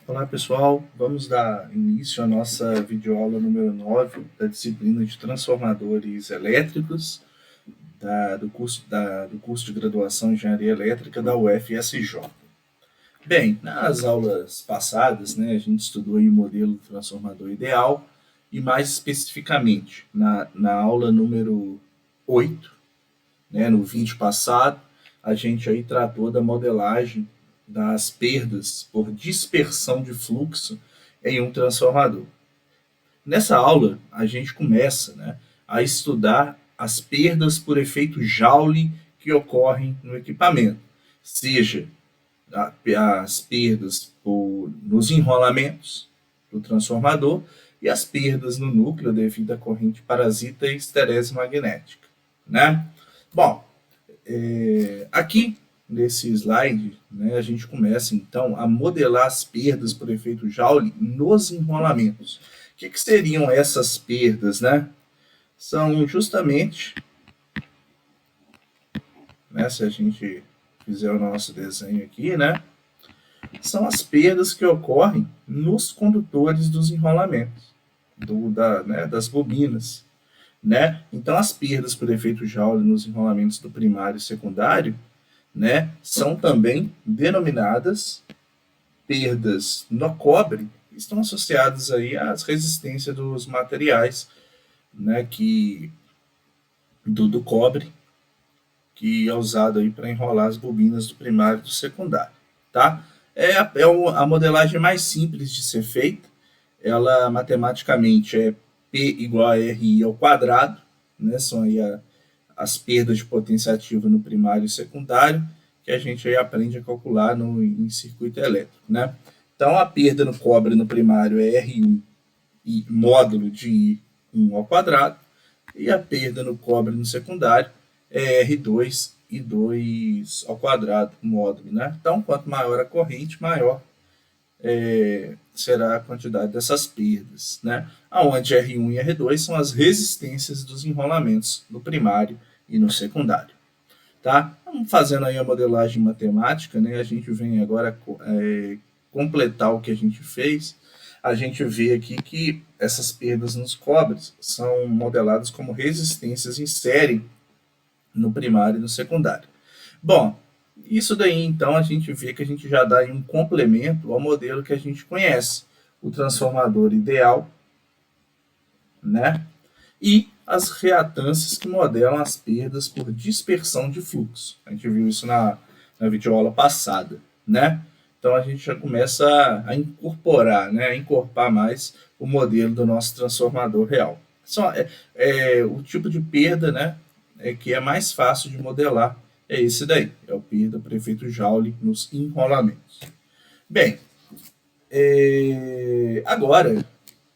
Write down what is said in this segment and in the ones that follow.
Olá pessoal, vamos dar início à nossa videoaula número 9 da disciplina de transformadores elétricos do curso de graduação em Engenharia Elétrica da UFSJ. Bem, nas aulas passadas, a gente estudou aí o modelo do transformador ideal e mais especificamente na aula número 8, no vídeo passado, a gente aí tratou da modelagem das perdas por dispersão de fluxo em um transformador. Nessa aula, a gente começa a estudar as perdas por efeito Joule que ocorrem no equipamento, seja as perdas nos enrolamentos do transformador e as perdas no núcleo devido à corrente parasita e esterese magnética. Bom, aqui nesse slide, a gente começa então a modelar as perdas por efeito Joule nos enrolamentos. O que seriam essas perdas? São justamente, se a gente fizer o nosso desenho aqui, são as perdas que ocorrem nos condutores dos enrolamentos, das bobinas. Então, as perdas por efeito Joule nos enrolamentos do primário e secundário são também denominadas perdas no cobre, estão associadas aí às resistências dos materiais do cobre, que é usado aí para enrolar as bobinas do primário e do secundário. Tá? A modelagem mais simples de ser feita. Ela matematicamente é P igual a RI ao quadrado, são aí as perdas de potência ativa no primário e secundário, que a gente aí aprende a calcular em circuito elétrico. Então, a perda no cobre no primário é R1 e módulo de I1 ao quadrado, e a perda no cobre no secundário é R2 e 2 ao quadrado, módulo. Então, quanto maior a corrente, maior será a quantidade dessas perdas. Onde R1 e R2 são as resistências dos enrolamentos no primário e no secundário. Tá? Vamos fazendo aí a modelagem matemática, a gente vem agora completar o que a gente fez. A gente vê aqui que essas perdas nos cobres são modeladas como resistências em série no primário e no secundário. Bom, isso daí então a gente vê que a gente já dá aí um complemento ao modelo que a gente conhece, o transformador ideal, e as reatâncias que modelam as perdas por dispersão de fluxo. A gente viu isso na videoaula passada, Então a gente já começa a incorporar, a encorpar mais o modelo do nosso transformador real. O tipo de perda, que é mais fácil de modelar é esse daí, é o perda por efeito Joule nos enrolamentos. Bem, agora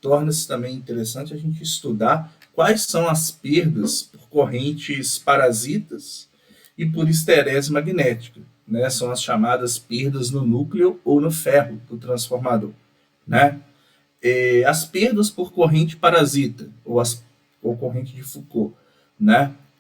torna-se também interessante a gente estudar quais são as perdas por correntes parasitas e por esterese magnética. São as chamadas perdas no núcleo ou no ferro do transformador. As perdas por corrente parasita, ou corrente de Foucault,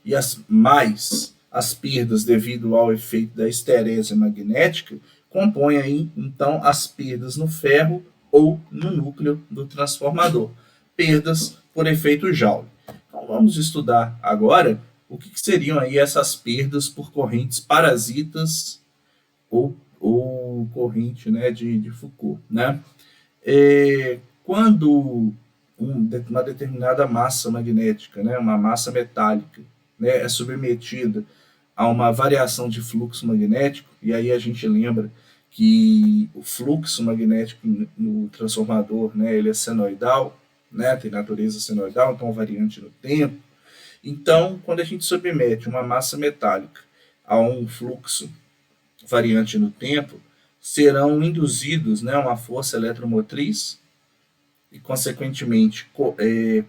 e as perdas devido ao efeito da esterese magnética, compõem aí, então, as perdas no ferro ou no núcleo do transformador. Perdas por efeito Joule. Então, vamos estudar agora o que seriam aí essas perdas por correntes parasitas ou corrente de Foucault. Quando uma determinada massa magnética, uma massa metálica, é submetida a uma variação de fluxo magnético, e aí a gente lembra que o fluxo magnético no transformador, ele é senoidal, tem natureza senoidal, então variante no tempo. Então, quando a gente submete uma massa metálica a um fluxo variante no tempo, serão induzidos uma força eletromotriz e, consequentemente,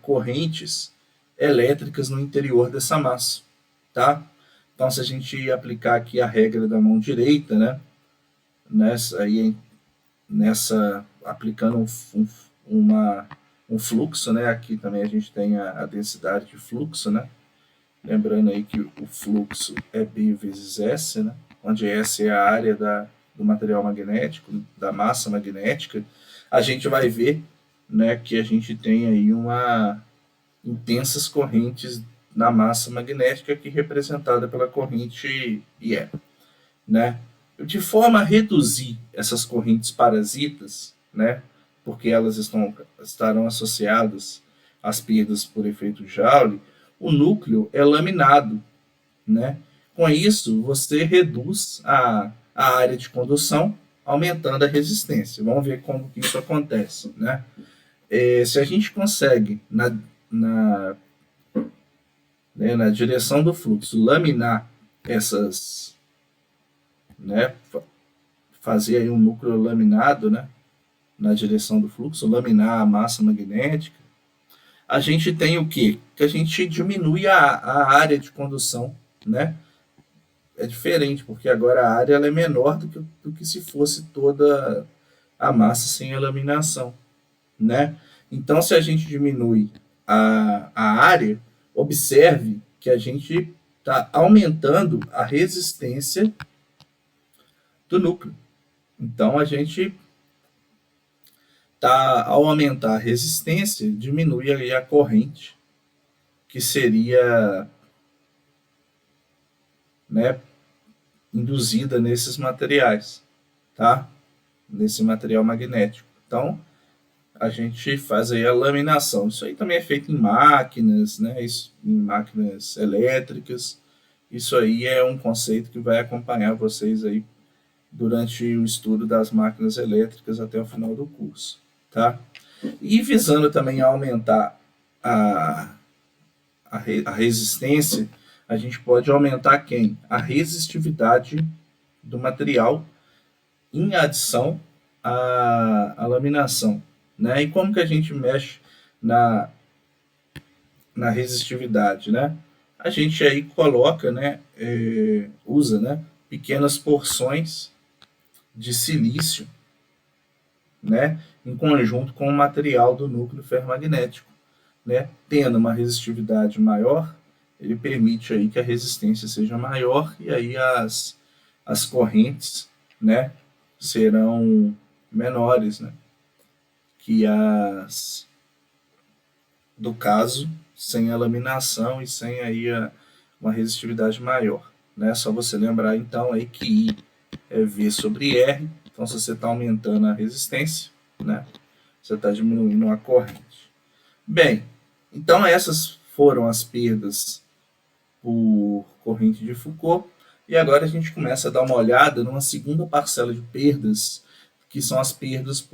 correntes elétricas no interior dessa massa. Tá? Então, se a gente aplicar aqui a regra da mão direita, aplicando um fluxo, aqui também a gente tem a densidade de fluxo, Lembrando aí que o fluxo é B vezes S, onde S é a área da do material magnético, da massa magnética, a gente vai ver, né, que a gente tem aí intensas correntes na massa magnética, aqui representada pela corrente IE, né? De forma a reduzir essas correntes parasitas, né, porque elas estarão associadas às perdas por efeito Joule, o núcleo é laminado, né? Com isso, você reduz a área de condução, aumentando a resistência. Vamos ver como que isso acontece, né? Se a gente consegue, na, na direção do fluxo, laminar essas, né, fazer aí um núcleo laminado, né, na direção do fluxo, laminar a massa magnética, a gente tem o quê? Que a gente diminui a área de condução, né? É diferente, porque agora a área ela é menor do que se fosse toda a massa sem a laminação, né? Então, se a gente diminui a área, observe que a gente está aumentando a resistência do núcleo. Então, a gente ao aumentar a resistência, diminui aí a corrente, que seria, né, induzida nesses materiais, tá? Nesse material magnético. Então, a gente faz aí a laminação. Isso aí também é feito em máquinas, né? Em máquinas elétricas. Isso aí é um conceito que vai acompanhar vocês aí durante o estudo das máquinas elétricas até o final do curso, tá? E visando também aumentar a resistência, a gente pode aumentar quem? A resistividade do material em adição à laminação, né? E como que a gente mexe na resistividade, né? A gente aí coloca, né, usa, né, pequenas porções de silício, né, em conjunto com o material do núcleo ferromagnético, né? Tendo uma resistividade maior, ele permite aí que a resistência seja maior e aí as correntes, né, serão menores, né, que as do caso sem a laminação e sem aí uma resistividade maior, né? Só você lembrar então aí que I é V sobre R, então se você está aumentando a resistência, né, você está diminuindo a corrente. Bem, então essas foram as perdas por corrente de Foucault, e agora a gente começa a dar uma olhada numa segunda parcela de perdas, que são as perdas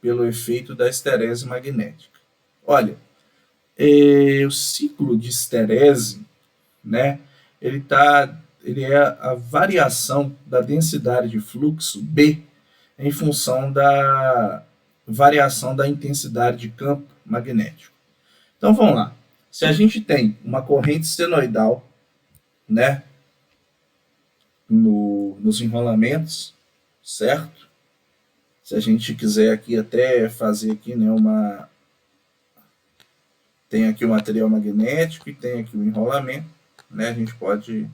pelo efeito da esterese magnética. Olha, o ciclo de esterese, né, ele é a variação da densidade de fluxo B em função da variação da intensidade de campo magnético. Então vamos lá. Se a gente tem uma corrente senoidal, né, nos enrolamentos, certo? Se a gente quiser aqui até fazer aqui, né, tem aqui o material magnético e tem aqui o enrolamento, né? A gente pode,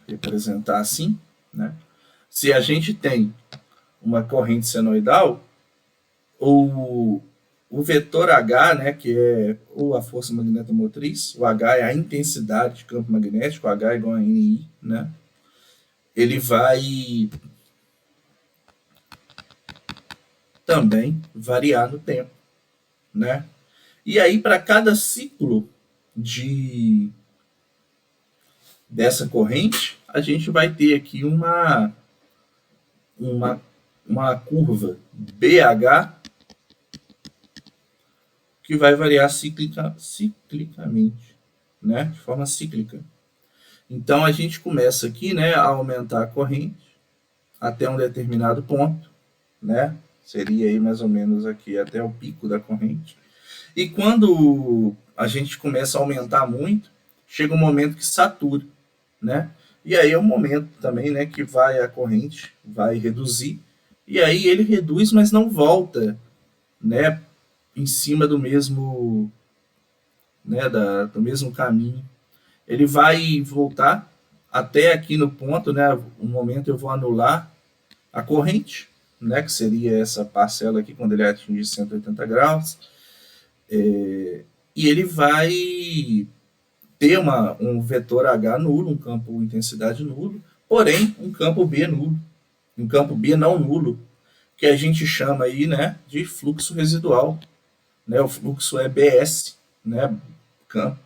representar assim, né? Se a gente tem uma corrente senoidal, o vetor H, né, que é ou a força magnetomotriz, o H é a intensidade de campo magnético, H é igual a NI, né? Ele vai também variar no tempo, né? E aí, para cada ciclo dessa corrente, a gente vai ter aqui uma curva BH que vai variar ciclicamente, né? De forma cíclica. Então, a gente começa aqui, né, a aumentar a corrente até um determinado ponto, né? Seria aí mais ou menos aqui até o pico da corrente. E quando a gente começa a aumentar muito, chega um momento que satura, né? E aí é um momento também, né, que a corrente vai reduzir, e aí ele reduz, mas não volta, né, em cima do mesmo, né, do mesmo caminho. Ele vai voltar até aqui no ponto, né, no momento eu vou anular a corrente, né, que seria essa parcela aqui quando ele atingir 180 graus, e ele vai ter um vetor H nulo, um campo intensidade nulo, porém um campo B nulo, um campo B não nulo, que a gente chama aí, né, de fluxo residual, né, o fluxo é BS, né, campo.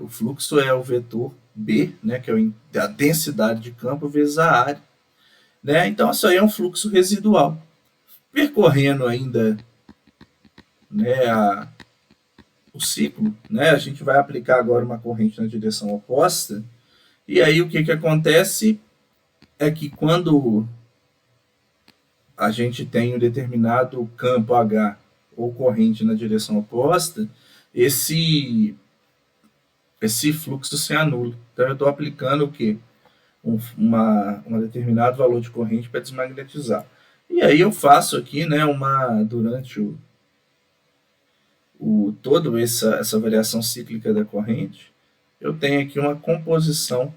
O fluxo é o vetor B, né, que é a densidade de campo vezes a área, né? Então isso aí é um fluxo residual. Percorrendo ainda, né, o ciclo, né, a gente vai aplicar agora uma corrente na direção oposta, e aí o que acontece é que quando a gente tem um determinado campo H ou corrente na direção oposta, esse fluxo se anula. Então eu estou aplicando o quê? Um determinado valor de corrente para desmagnetizar. E aí eu faço aqui, né, durante toda essa variação cíclica da corrente, eu tenho aqui uma composição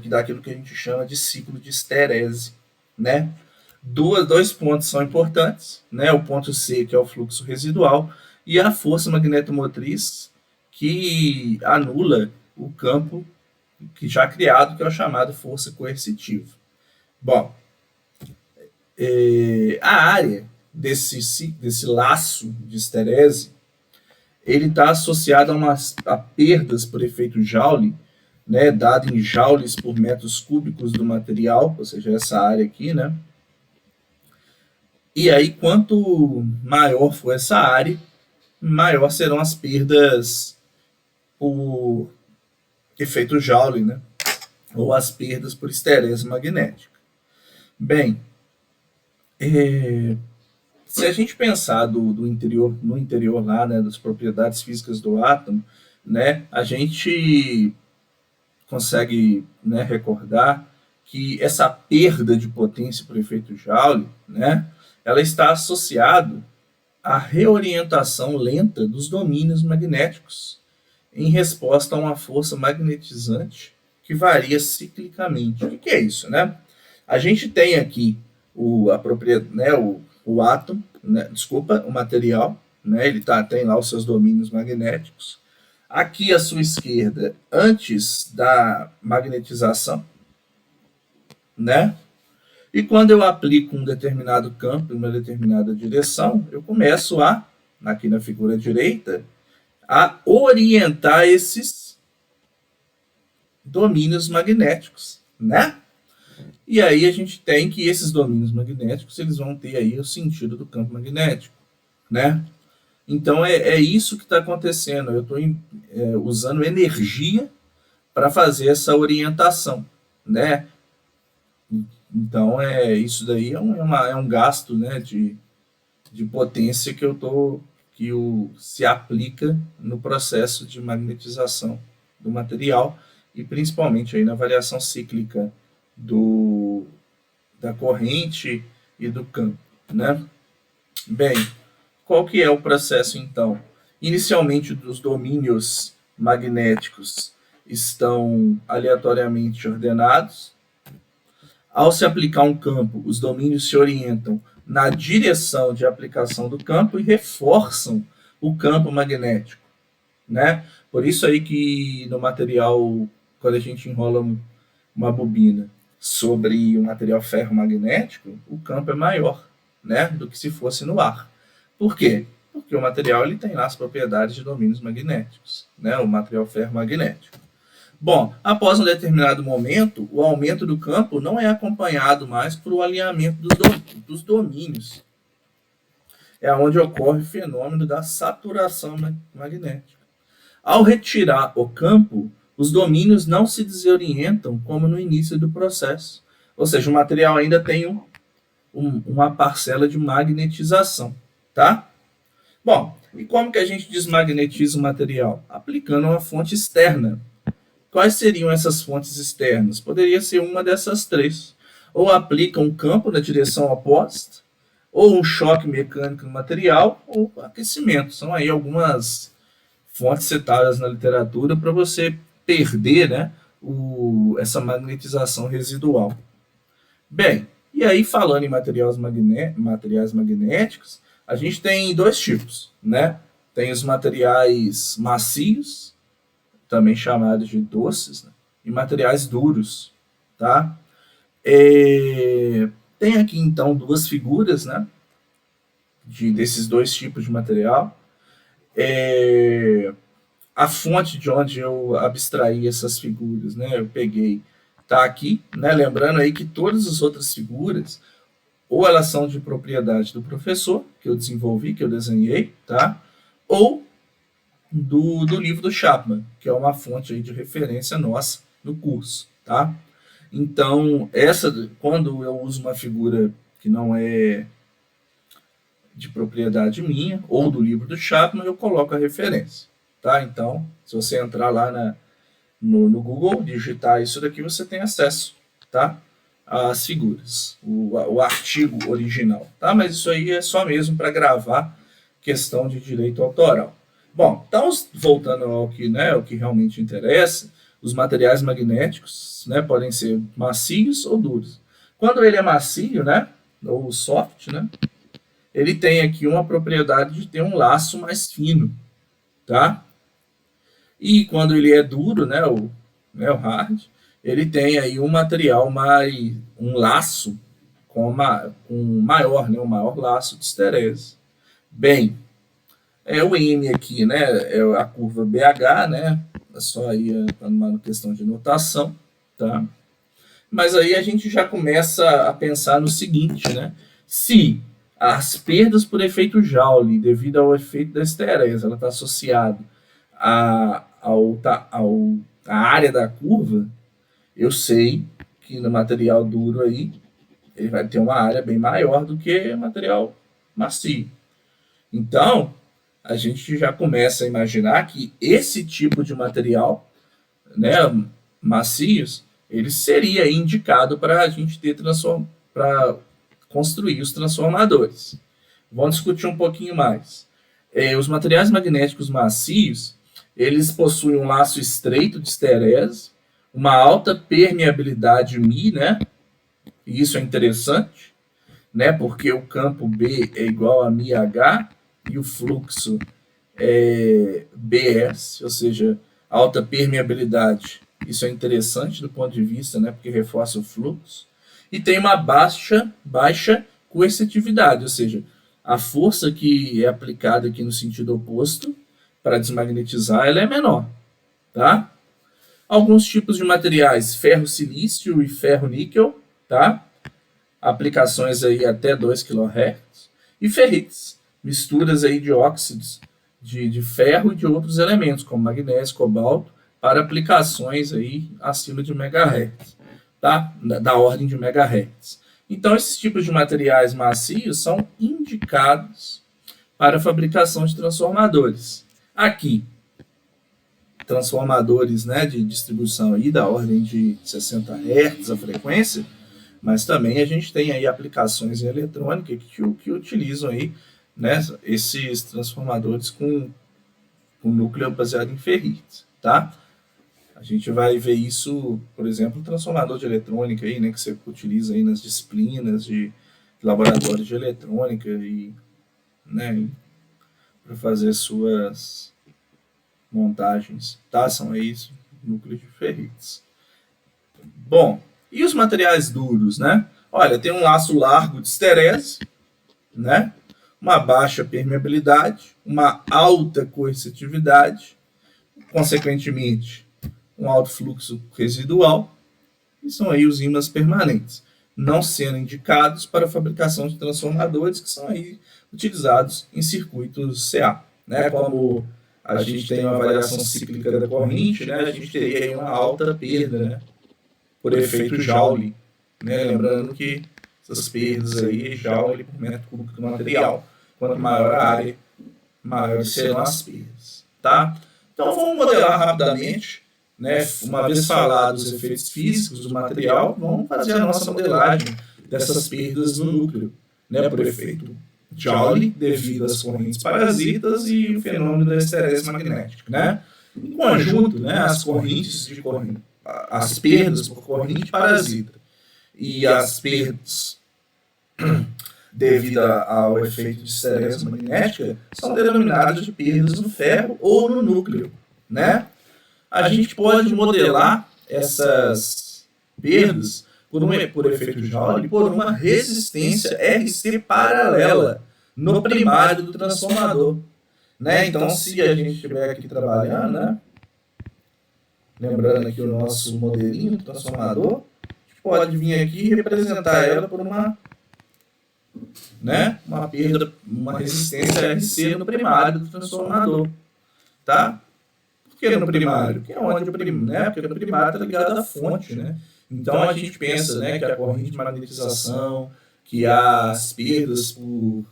daquilo que a gente chama de ciclo de esterese, né? Dois pontos são importantes, né? O ponto C, que é o fluxo residual, e a força magnetomotriz, que anula o campo que já criado, que é o chamado força coercitiva. Bom, a área desse laço de esterese, ele está associado a perdas por efeito Joule, né, dado em joules por metros cúbicos do material, ou seja, essa área aqui, né? E aí, quanto maior for essa área, maior serão as perdas por efeito Joule, né? Ou as perdas por esterese magnética. Bem, se a gente pensar no interior lá, né, das propriedades físicas do átomo, né, a gente consegue, né, recordar que essa perda de potência por efeito Joule, né, ela está associada à reorientação lenta dos domínios magnéticos em resposta a uma força magnetizante que varia ciclicamente. O que é isso, né? A gente tem aqui o átomo, né, o material, né, ele tem lá os seus domínios magnéticos. Aqui à sua esquerda, antes da magnetização, né? E quando eu aplico um determinado campo em uma determinada direção, eu começo aqui na figura direita, a orientar esses domínios magnéticos, né? E aí a gente tem que esses domínios magnéticos, eles vão ter aí o sentido do campo magnético, né? Então é isso que está acontecendo. Eu estou usando energia para fazer essa orientação, né? Então isso daí é um gasto, né, de potência que se aplica no processo de magnetização do material e principalmente aí na variação cíclica da corrente e do campo, né? Bem, qual que é o processo então? Inicialmente os domínios magnéticos estão aleatoriamente ordenados. Ao se aplicar um campo, os domínios se orientam na direção de aplicação do campo e reforçam o campo magnético, né? Por isso aí que no material, quando a gente enrola uma bobina sobre um material ferromagnético, o campo é maior, né, do que se fosse no ar. Por quê? Porque o material ele tem lá as propriedades de domínios magnéticos, né, o material ferromagnético. Bom, após um determinado momento, o aumento do campo não é acompanhado mais por o alinhamento dos domínios. É onde ocorre o fenômeno da saturação magnética. Ao retirar o campo, os domínios não se desorientam como no início do processo. Ou seja, o material ainda tem uma parcela de magnetização, tá? Bom, e como que a gente desmagnetiza o material? Aplicando uma fonte externa. Quais seriam essas fontes externas? Poderia ser uma dessas três. Ou aplica um campo na direção oposta, ou um choque mecânico no material, ou aquecimento. São aí algumas fontes citadas na literatura para você perder, né, essa magnetização residual. Bem, e aí falando em materiais magnéticos, a gente tem dois tipos, né? Tem os materiais macios, também chamados de doces, né? E materiais duros, tá? Tem aqui então duas figuras, né? Desses dois tipos de material. A fonte de onde eu abstraí essas figuras, né? Eu peguei, tá aqui, né? Lembrando aí que todas as outras figuras, ou elas são de propriedade do professor, que eu desenvolvi, que eu desenhei, tá? Ou do livro do Chapman, que é uma fonte aí de referência nossa no curso, tá? Então, quando eu uso uma figura que não é de propriedade minha, ou do livro do Chapman, eu coloco a referência, tá? Então, se você entrar lá no Google, digitar isso daqui, você tem acesso, tá? Às figuras, o artigo original, tá? Mas isso aí é só mesmo para gravar questão de direito autoral. Bom, então, voltando ao que, né, o que realmente interessa, os materiais magnéticos, né, podem ser macios ou duros. Quando ele é macio, né, ou soft, né, ele tem aqui uma propriedade de ter um laço mais fino, tá? E quando ele é duro, né, o hard, ele tem aí um material um laço com maior, né, um maior laço de esterese. Bem, o M aqui, né, é a curva BH, né, é só aí uma questão de notação, tá? Mas aí a gente já começa a pensar no seguinte, né, se as perdas por efeito Joule, devido ao efeito da esterese, ela está associada à área da curva, eu sei que no material duro aí, ele vai ter uma área bem maior do que material macio. Então, a gente já começa a imaginar que esse tipo de material, né, macios, ele seria indicado para a gente ter para construir os transformadores. Vamos discutir um pouquinho mais. Os materiais magnéticos macios, eles possuem um laço estreito de esterese, uma alta permeabilidade μ, né? E isso é interessante, né? Porque o campo B é igual a μH e o fluxo é BS, ou seja, alta permeabilidade. Isso é interessante do ponto de vista, né? Porque reforça o fluxo. E tem uma baixa coercitividade, ou seja, a força que é aplicada aqui no sentido oposto para desmagnetizar, ela é menor, tá? Alguns tipos de materiais, ferro-silício e ferro-níquel, tá? Aplicações aí até 2 kHz. E ferrites, misturas aí de óxidos de ferro e de outros elementos, como magnésio, cobalto, para aplicações aí acima de megahertz, tá? Da ordem de megahertz. Então, esses tipos de materiais macios são indicados para a fabricação de transformadores. Aqui, transformadores, né, de distribuição aí da ordem de 60 Hz a frequência, mas também a gente tem aí aplicações em eletrônica que utilizam aí, né, esses transformadores com núcleo baseado em ferrites, tá? A gente vai ver isso, por exemplo, no transformador de eletrônica aí, né, que você utiliza aí nas disciplinas de laboratórios de eletrônica e, né, para fazer suas montagens, tá? São aí núcleos de ferrites. Bom, e os materiais duros, né? Olha, tem um laço largo de esterese, né? Uma baixa permeabilidade, uma alta coercitividade, consequentemente, um alto fluxo residual, e são aí os ímãs permanentes, não sendo indicados para a fabricação de transformadores que são aí utilizados em circuitos CA, né? Como a gente tem uma variação cíclica da corrente, né? A gente teria aí uma alta perda, né? Por efeito Joule, né? Lembrando que essas perdas aí é Joule por metro cúbico do material. Quanto maior a área, maiores serão as perdas, tá? Então vamos modelar rapidamente, né? Uma vez falados os efeitos físicos do material, vamos fazer a nossa modelagem dessas perdas no núcleo, né? Por efeito Joule, devido às correntes parasitas e o fenômeno da esterese magnética, né? Em conjunto, né, as perdas por corrente parasita e as perdas devido ao efeito de esterese magnética são denominadas de perdas no ferro ou no núcleo, né? A gente pode modelar essas perdas por efeito de Joule por uma resistência RC paralela no primário do transformador, né? Então, se a gente estiver aqui trabalhando, né? Lembrando aqui o nosso modelinho do transformador, a gente pode vir aqui e representar ela por uma perda, uma resistência RC no primário do transformador, tá? Por que no primário? Porque é onde porque no primário está ligado à fonte, né? Então a gente pensa, né, que a corrente de magnetização, que as perdas no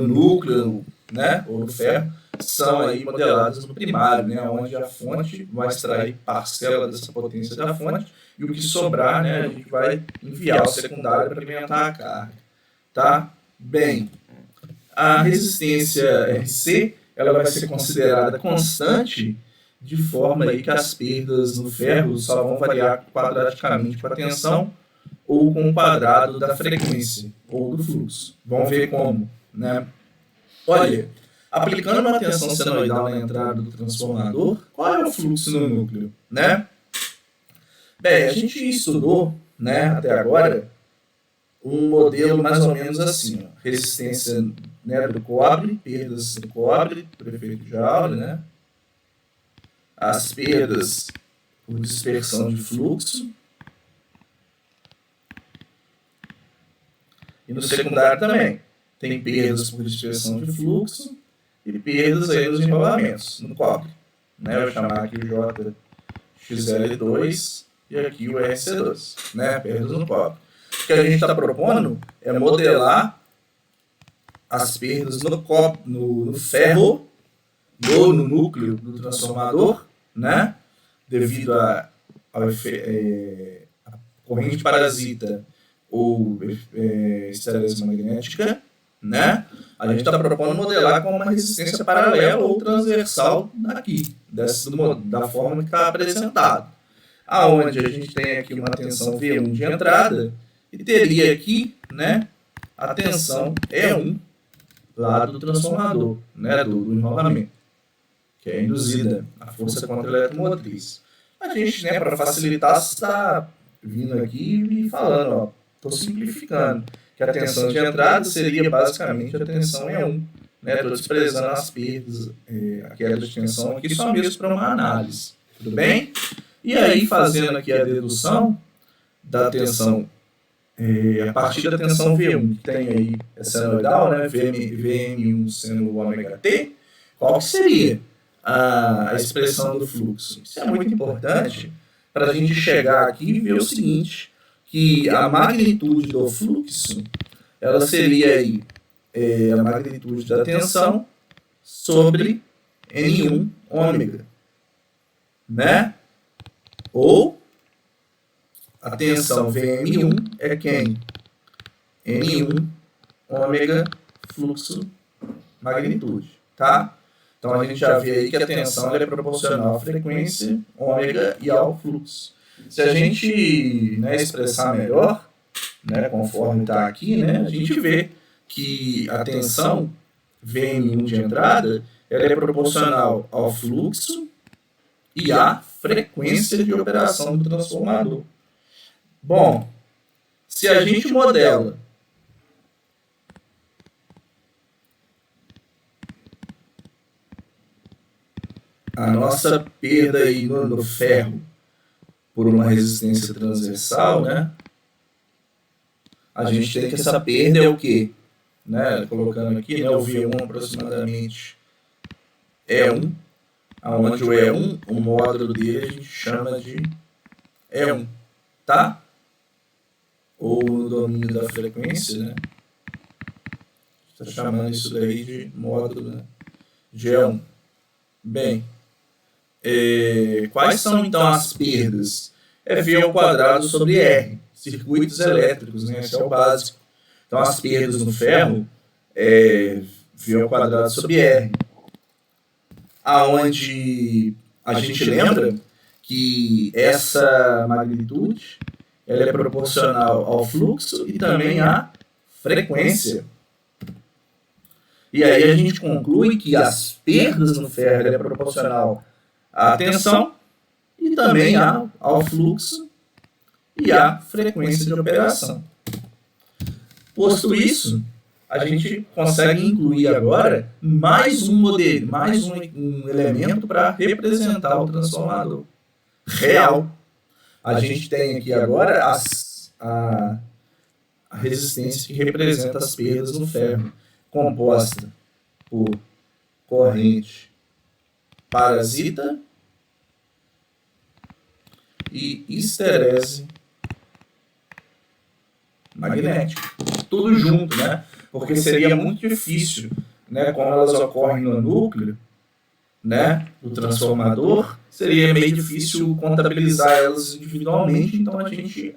núcleo, né, ou no ferro, são aí modeladas no primário, né, onde a fonte vai extrair parcela dessa potência da fonte e o que sobrar, né, a gente vai enviar ao secundário para alimentar a carga, tá? Bem, a resistência RC ela vai ser considerada constante de forma aí que as perdas no ferro só vão variar quadraticamente com a tensão ou com o quadrado da frequência ou do fluxo. Vamos ver como, né? Olha, aplicando uma tensão senoidal na entrada do transformador, qual é o fluxo no núcleo, né? Bem, a gente estudou, né, até agora, um modelo mais ou menos assim, ó, resistência, né, do cobre, perdas do cobre, por efeito de Joule, né? As perdas por dispersão de fluxo. E no secundário também. Tem perdas por dispersão de fluxo e perdas aí nos enrolamentos, no cobre. Né? Eu vou chamar aqui o JXL2 e aqui o RC2. Né? Perdas no cobre. O que a gente está propondo é modelar as perdas no ferro ou no núcleo do transformador, né? Devido a corrente parasita ou esterese magnética, né? A gente está propondo modelar com uma resistência paralela ou transversal daqui, da forma que está apresentado. Aonde a gente tem aqui uma tensão V1 de entrada e teria aqui, né, a tensão E1 lá do transformador, né, do enrolamento, que é induzida a força contra-eletromotriz. A gente, né, para facilitar, está vindo aqui e falando, ó, estou simplificando, que a tensão de entrada seria basicamente a tensão E1. Estou desprezando as perdas, a queda de tensão aqui só mesmo para uma análise. Tudo bem? E aí, fazendo aqui a dedução da tensão, a partir da tensão V1, que tem aí essa senoidal, né, VM1 sendo o ômega T, qual que seria a expressão do fluxo? Isso é muito importante para a gente chegar aqui e ver o seguinte, que a magnitude do fluxo, ela seria aí a magnitude da tensão sobre N1 ômega, né? Ou a tensão VM1 é quem? N1 ômega fluxo magnitude, tá? Então a gente já vê aí que a tensão é proporcional à frequência ômega e ao fluxo. Se a gente, né, expressar melhor, né, conforme está aqui, né, a gente vê que a tensão VM1 de entrada ela é proporcional ao fluxo e à frequência de operação do transformador. Bom, se a gente modela a nossa perda aí no ferro por uma resistência transversal, né? A gente tem que essa perda é o quê? Né? Colocando aqui, né, o V1 aproximadamente E1, aonde o E1, o módulo dele a gente chama de E1, tá? Ou no domínio da frequência, né? Está chamando isso daí de módulo, né, de E1. Bem, quais são então as perdas? É V ao quadrado sobre R, circuitos elétricos, né? Esse é o básico. Então as perdas no ferro V ao quadrado sobre R. Aonde a gente lembra que essa magnitude ela é proporcional ao fluxo e também à frequência. E aí a gente conclui que as perdas no ferro é proporcional à tensão e também ao fluxo e à frequência de operação. Posto isso, a gente consegue incluir agora mais um modelo, mais um elemento para representar o transformador real. A gente tem aqui agora a resistência que representa as perdas no ferro, composta por corrente parasita e histerese magnética. Tudo junto, né? Porque seria muito difícil, né? Como elas ocorrem no núcleo, né, do transformador, seria meio difícil contabilizar elas individualmente, então a gente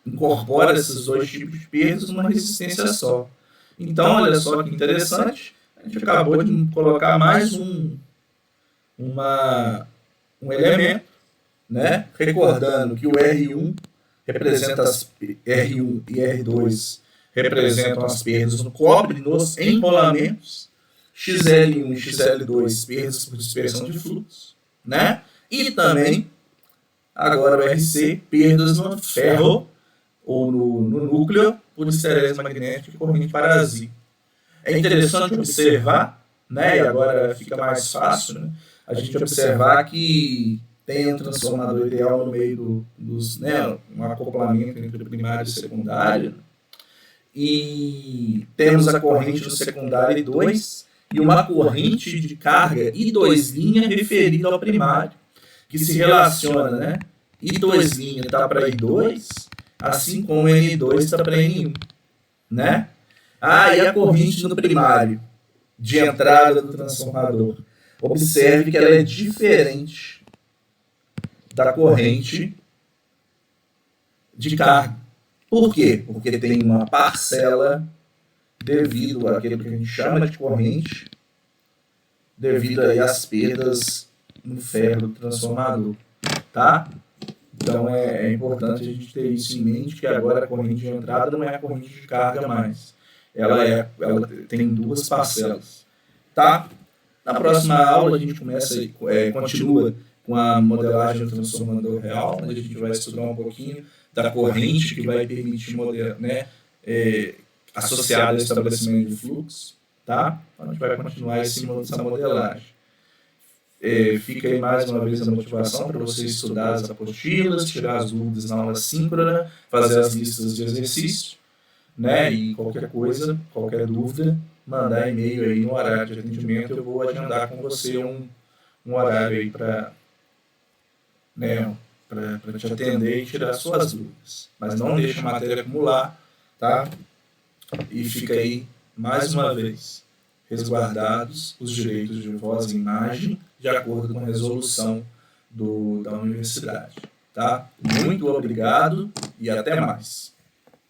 incorpora esses dois tipos de perdas numa resistência só. Então, olha só que interessante, a gente acabou de colocar mais um elemento, né, recordando que o R1 representa R1 e R2 representam as perdas no cobre, nos enrolamentos, XL1 e XL2 perdas por dispersão de fluxo, né? E também, agora o RC, perdas no ferro ou no núcleo por histerese magnética e corrente parasita. É interessante observar, né? E agora fica mais fácil, né, a gente observar que tem um transformador ideal no meio dos, né, um acoplamento entre primário e secundário. E temos a corrente no secundário I2 e uma corrente de carga I2' referida ao primário, que se relaciona, né? I2' está para I2, assim como N2 está para N1, né? E a corrente no primário, de entrada do transformador. Observe que ela é diferente da corrente de carga. Por quê? Porque tem uma parcela devido àquilo que a gente chama de corrente, devido aí às perdas no ferro do transformador, tá? Então é importante a gente ter isso em mente, que agora a corrente de entrada não é a corrente de carga mais. Ela tem duas parcelas, tá? Na próxima aula a gente continua com a modelagem do transformador real, onde a gente vai estudar um pouquinho da corrente que vai permitir modelar, né, associada ao estabelecimento de fluxo, tá? Então a gente vai continuar essa modelagem. Fica aí mais uma vez a motivação para você estudar as apostilas, tirar as dúvidas na aula síncrona, fazer as listas de exercício, né? E qualquer coisa, qualquer dúvida, mandar e-mail aí no horário de atendimento. Eu vou agendar com você um horário aí para te atender e tirar suas dúvidas. Mas não deixe a matéria acumular, tá? E fica aí, mais uma vez, resguardados os direitos de voz e imagem, de acordo com a resolução da universidade, tá? Muito obrigado e até mais.